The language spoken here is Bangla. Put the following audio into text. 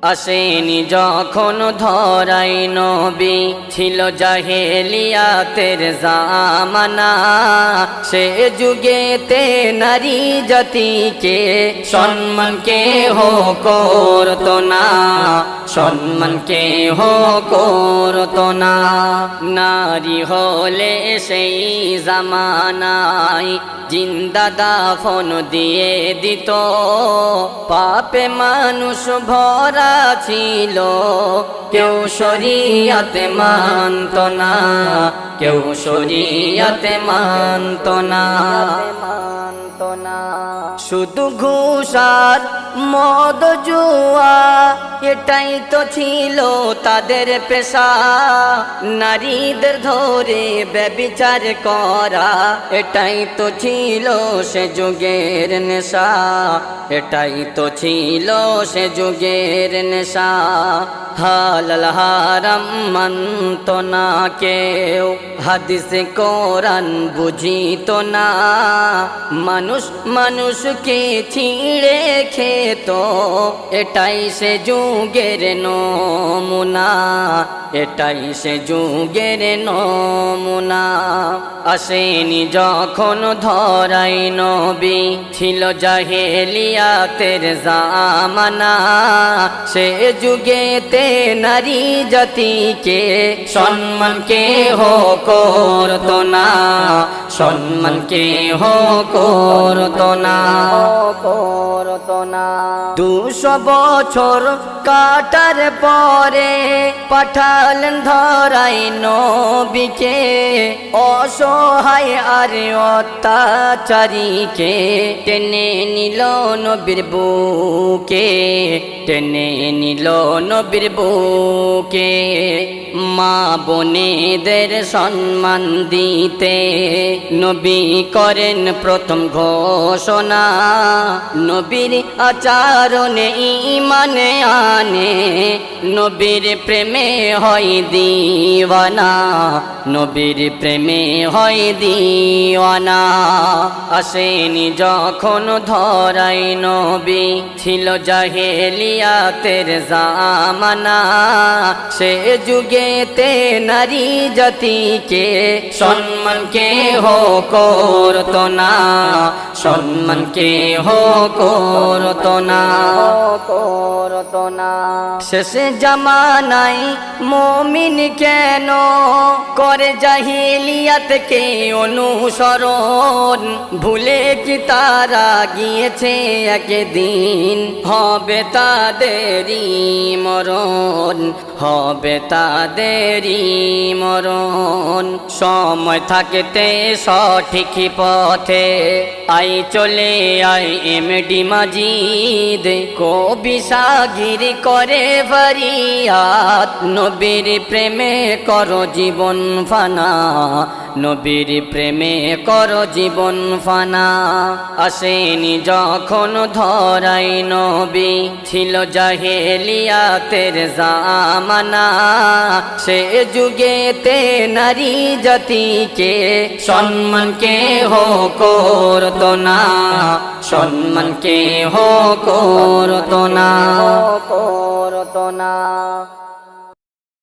আসেনি যখন ধরাই নবী ছিল জাহেলিয়াতের জামানা, সে যুগেতে নারী জাতিকে সম্মান কেহ করতো না, সম্মান কেহ করতো না। নারী হলে সেই জামানায় জিন্দা দাফন দিয়ে দিত, পাপে মানুষ ভরা ছিল, কেউ শরীয়তে মানত না, কেউ শরীয়তে মানত না। শুধু ঘুষ আর মদ জুয়া এটাই তো ছিল তাদের পেশা, নারীদের ধরে ব্যভিচার করা এটাই তো ছিল সে যুগের নেশা, এটাই তো ছিল সে যুগের নেশা। হালাল হারাম মানত না কেউ, হাদিসে কোরআন বুঝিত না, মানুষ মানুষকে ছিঁড়ে খেত, এটাই সে যুগের নমুনা, এটাই সে যুগের নমুনা। আসেনি যখন ধরাই নবী ছিল জাহেলিয়াতের জামানা, সে যুগেতে নারী জাতিকে সম্মান কেহ করতো না, সম্মান কেহ করতো না, করতো না। 200 বছর কাটার পরে পাঠালেন ধরাই নবীকে, অসহায় আর অত্যাচারীকে টেনে নিল নবীর বুকে, টেনে নিল নবীর বুকে। মা বোনেদের সম্মান দিতে নবী করেন প্রথম ঘোষণা, নবীর আচরণে ঈমানে আনে, নবীর প্রেমে হয় দিওয়ানা, নবীর প্রেমে হয় দিওয়ানা। আসেনি যখন ধরাই নবী ছিল জাহেলিয়াতের জামানা, সে যুগেতে নারী জাতিকে সম্মান কেহ করতো না, সম্মান কেহ করতো না, করতো না। শেষে জামানাই মুমিন কেন করে জাহিলিয়াতকে অনুসরণ, ভুলে কি তারা গিয়েছে একদিন হবে তাদেরই মরণ, হবে তাদেরই মরণ। সময় থাকতে সঠিক পথে আই চলে আই এমডি মাজিদ, কবি সাগির করে ফরিয়াদ, নবীর প্রেমে করো জীবন ফানা, নবীর প্রেমে করো জীবন ফানা। আসেনি যখন ধরাই নবী ছিল জাহেলিয়াতের জামানা, সে যুগেতে নারী জাতিকে সম্মান কেহ করতো না, সম্মান কেহ করতো না, করতো না।